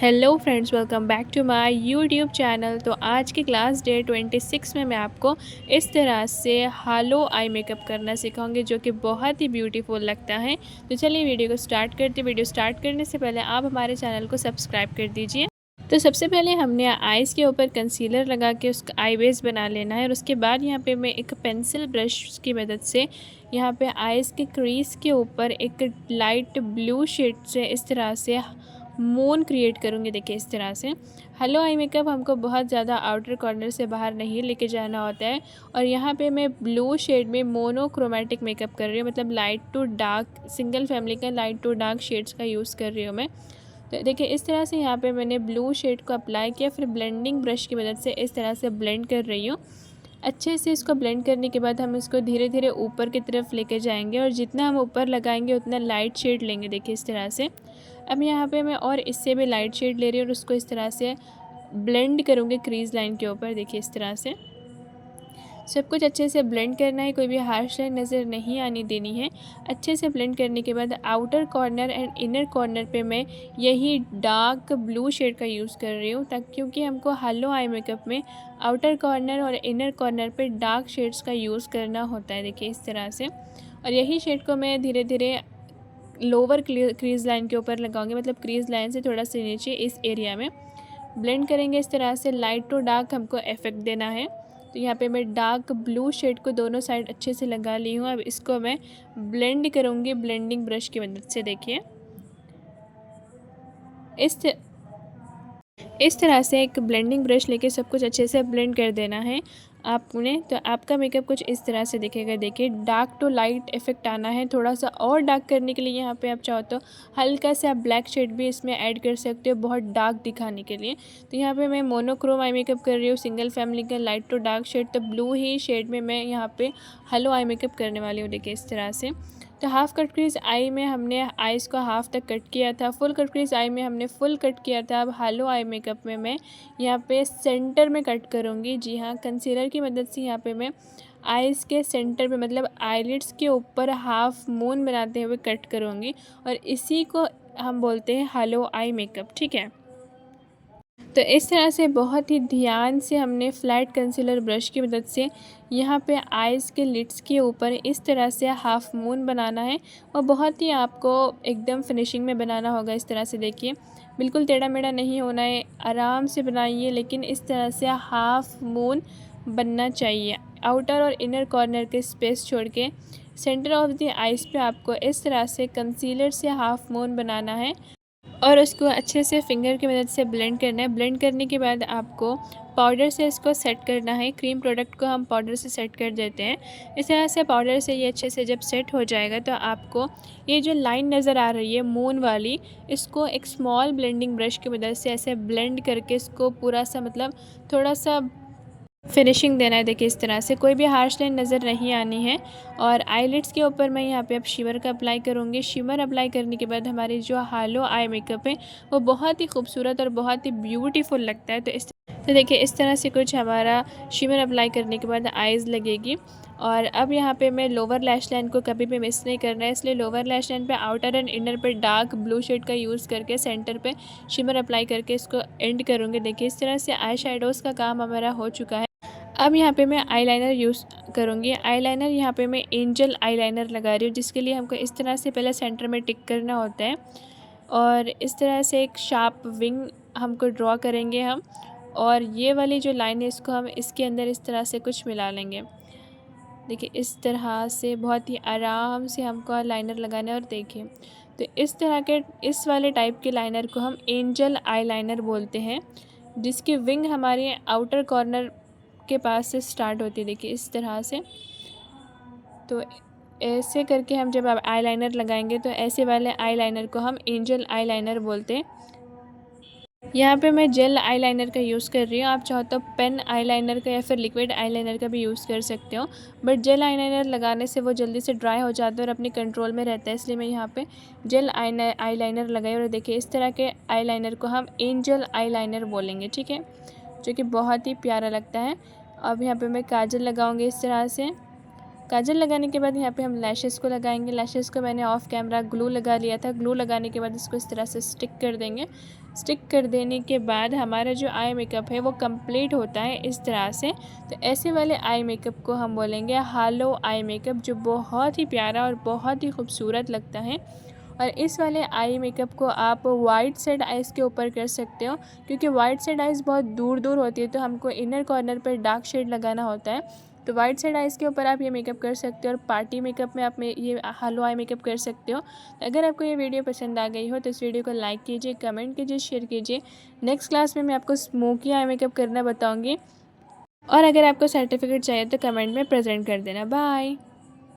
Hello friends, welcome back to my YouTube channel. तो आज की क्लास डे 26 में मैं आपको इस तरह से हालो आई मेकअप करना सिखाऊंगी जो कि बहुत ही ब्यूटीफुल लगता है। तो चलिए वीडियो को स्टार्ट करते। वीडियो स्टार्ट करने से पहले आप हमारे चैनल को सब्सक्राइब कर दीजिए। तो सबसे पहले हमने आइज़ के ऊपर कंसीलर लगा के उसका आई बेस बना लेना है और उसके बाद यहाँ पे मैं एक पेंसिल ब्रश की मदद से यहाँ पे आइज़ के क्रीज के ऊपर एक लाइट ब्लू शेड से इस तरह से मून क्रिएट करूँगी। देखिए इस तरह से हेलो आई मेकअप हमको बहुत ज़्यादा आउटर कॉर्नर से बाहर नहीं लेके जाना होता है। और यहाँ पे मैं ब्लू शेड में मोनोक्रोमेटिक मेकअप कर रही हूँ, मतलब light to dark single family का लाइट टू डार्क शेड्स का यूज़ कर रही हूँ मैं। तो देखिए इस तरह से यहाँ पे मैंने ब्लू शेड को अप्लाई किया, फिर ब्लेंडिंग ब्रश की मदद से इस तरह से ब्लेंड कर रही हूँ। अच्छे से इसको ब्लेंड करने के बाद हम इसको धीरे धीरे ऊपर की तरफ लेके जाएंगे और जितना हम ऊपर लगाएंगे उतना लाइट शेड लेंगे। देखिए इस तरह से अब यहाँ पे मैं और इससे भी लाइट शेड ले रही हूँ और उसको इस तरह से ब्लेंड करूँगी क्रीज लाइन के ऊपर। देखिए इस तरह से सब कुछ अच्छे से ब्लेंड करना है, कोई भी हार्श लाइन नज़र नहीं आनी देनी है। अच्छे से ब्लेंड करने के बाद outer corner and inner corner पे मैं यही डार्क ब्लू शेड का यूज़ कर रही हूँ, ताकि क्योंकि हमको हेलो आई मेकअप में आउटर कॉर्नर और इनर कॉर्नर पे डार्क शेड्स का यूज़ करना होता है। देखिए इस तरह से और यही शेड को मैं धीरे धीरे लोअर क्रीज लाइन के ऊपर लगाऊंगी, मतलब क्रीज लाइन से थोड़ा सा नीचे इस एरिया में ब्लेंड करेंगे। इस तरह से लाइट टू डार्क हमको इफेक्ट देना है। तो यहाँ पे मैं डार्क ब्लू शेड को दोनों साइड अच्छे से लगा ली हूँ। अब इसको मैं ब्लेंड करूँगी ब्लेंडिंग ब्रश की मदद से। देखिए इस तरह से एक ब्लेंडिंग ब्रश लेके सब कुछ अच्छे से ब्लेंड कर देना है आपने। तो आपका मेकअप कुछ इस तरह से दिखेगा। देखिए डार्क टू लाइट इफेक्ट आना है। थोड़ा सा और डार्क करने के लिए यहाँ पे आप चाहो तो हल्का सा ब्लैक शेड भी इसमें ऐड कर सकते हो, बहुत डार्क दिखाने के लिए। तो यहाँ पे मैं मोनोक्रोम आई मेकअप कर रही हूँ, सिंगल फैमिली का लाइट टू डार्क शेड। तो ब्लू ही शेड में मैं यहाँ पे हेलो आई मेकअप करने वाली हूँ। देखिए इस तरह से तो हाफ़ कट क्रीज आई में हमने आइज़ को हाफ़ तक कट किया था, फुल कट क्रीज आई में हमने फुल कट किया था। अब हेलो आई मेकअप में मैं यहाँ पे सेंटर में कट करूँगी। जी हाँ, कंसीलर की मदद से यहाँ पे मैं आइज़ के सेंटर पे, मतलब आईलिड्स के ऊपर हाफ मून बनाते हुए कट करूँगी और इसी को हम बोलते हैं हेलो आई मेकअप। ठीक है, तो इस तरह से बहुत ही ध्यान से हमने फ्लैट कंसीलर ब्रश की मदद से यहाँ पे आइज़ के लिड्स के ऊपर इस तरह से हाफ मून बनाना है और बहुत ही आपको एकदम फिनिशिंग में बनाना होगा। इस तरह से देखिए बिल्कुल टेढ़ा मेढ़ा नहीं होना है, आराम से बनाइए, लेकिन इस तरह से हाफ मून बनना चाहिए। आउटर और इनर कॉर्नर के स्पेस छोड़ के सेंटर ऑफ द आइज़ पे आपको इस तरह से कंसीलर से हाफ मून बनाना है और उसको अच्छे से फिंगर की मदद से ब्लेंड करना है। ब्लेंड करने के बाद आपको पाउडर से इसको सेट करना है। क्रीम प्रोडक्ट को हम पाउडर से सेट कर देते हैं। इस तरह से पाउडर से ये अच्छे से जब सेट हो जाएगा तो आपको ये जो लाइन नज़र आ रही है मून वाली, इसको एक स्मॉल ब्लेंडिंग ब्रश की मदद से ऐसे ब्लेंड करके इसको पूरा सा, मतलब थोड़ा सा फिनिशिंग देना है। देखिए इस तरह से कोई भी हार्श लाइन नज़र नहीं आनी है। और आईलिड्स के ऊपर मैं यहाँ पे अब शिमर का अप्लाई करूँगी। शिमर अप्लाई करने के बाद हमारी जो हेलो आई मेकअप है वो बहुत ही खूबसूरत और बहुत ही ब्यूटीफुल लगता है। तो देखिए इस तरह से कुछ हमारा शिमर अप्लाई करने के बाद आइज़ लगेगी। और अब यहाँ पे मैं लोअर लैश लाइन को कभी भी मिस नहीं करना है, इसलिए लोअर लैश लाइन पे आउटर एंड इनर पे डार्क ब्लू शेड का यूज़ करके सेंटर पे शिमर अप्लाई करके इसको एंड करूँगी। देखिए इस तरह से आई शेडोज़ का काम हमारा हो चुका है। अब यहाँ पे मैं आईलाइनर यूज़ करूँगी। आईलाइनर यहाँ पे मैं एंजल आईलाइनर लगा रही हूँ, जिसके लिए हमको इस तरह से पहले सेंटर में टिक करना होता है और इस तरह से एक शार्प विंग हमको ड्रॉ करेंगे हम। और ये वाली जो लाइन है इसको हम इसके अंदर इस तरह से कुछ मिला लेंगे। देखिए इस तरह से बहुत ही आराम से हमको लाइनर लगाना है। और देखिए तो इस तरह के इस वाले टाइप के लाइनर को हम एंजल आईलाइनर बोलते हैं, जिसकी विंग हमारे आउटर कॉर्नर के पास से स्टार्ट होती है। देखिए इस तरह से। तो ऐसे करके हम जब आप आईलाइनर लगाएंगे तो ऐसे वाले आईलाइनर को हम एंजल आईलाइनर बोलते हैं। यहाँ पे मैं जेल आईलाइनर का यूज़ कर रही हूँ, आप चाहो तो पेन आईलाइनर का या फिर लिक्विड आईलाइनर का भी यूज़ कर सकते हो, बट जेल आईलाइनर लगाने से वो जल्दी से ड्राई हो जाता है और अपने कंट्रोल में रहता है, इसलिए मैं यहाँ पे जेल आईलाइनर लगाई। और देखिए इस तरह के आईलाइनर को हम एंजल आईलाइनर बोलेंगे। ठीक है, जो कि बहुत ही प्यारा लगता है। अब यहाँ पे मैं काजल लगाऊंगी इस तरह से। काजल लगाने के बाद यहाँ पे हम लैशेस को लगाएंगे। लैशेस को मैंने ऑफ कैमरा ग्लू लगा लिया था। ग्लू लगाने के बाद इसको इस तरह से स्टिक कर देंगे। स्टिक कर देने के बाद हमारा जो आई मेकअप है वो कंप्लीट होता है इस तरह से। तो ऐसे वाले आई मेकअप को हम बोलेंगे हालो आई मेकअप, जो बहुत ही प्यारा और बहुत ही खूबसूरत लगता है। और इस वाले आई मेकअप को आप वाइट सेड आइज़ के ऊपर कर सकते हो, क्योंकि वाइट सेड आइज़ बहुत दूर दूर होती है तो हमको इनर कॉर्नर पर डार्क शेड लगाना होता है। तो वाइट सेड आइज़ के ऊपर आप ये मेकअप कर सकते हो और पार्टी मेकअप में आप ये हालो आई मेकअप कर सकते हो। तो अगर आपको ये वीडियो पसंद आ गई हो तो इस वीडियो को लाइक कीजिए, कमेंट कीजिए, शेयर कीजिए। नेक्स्ट क्लास में मैं आपको स्मोकी आई मेकअप करना बताऊँगी। और अगर आपको सर्टिफिकेट चाहिए तो कमेंट में प्रेजेंट कर देना। बाय।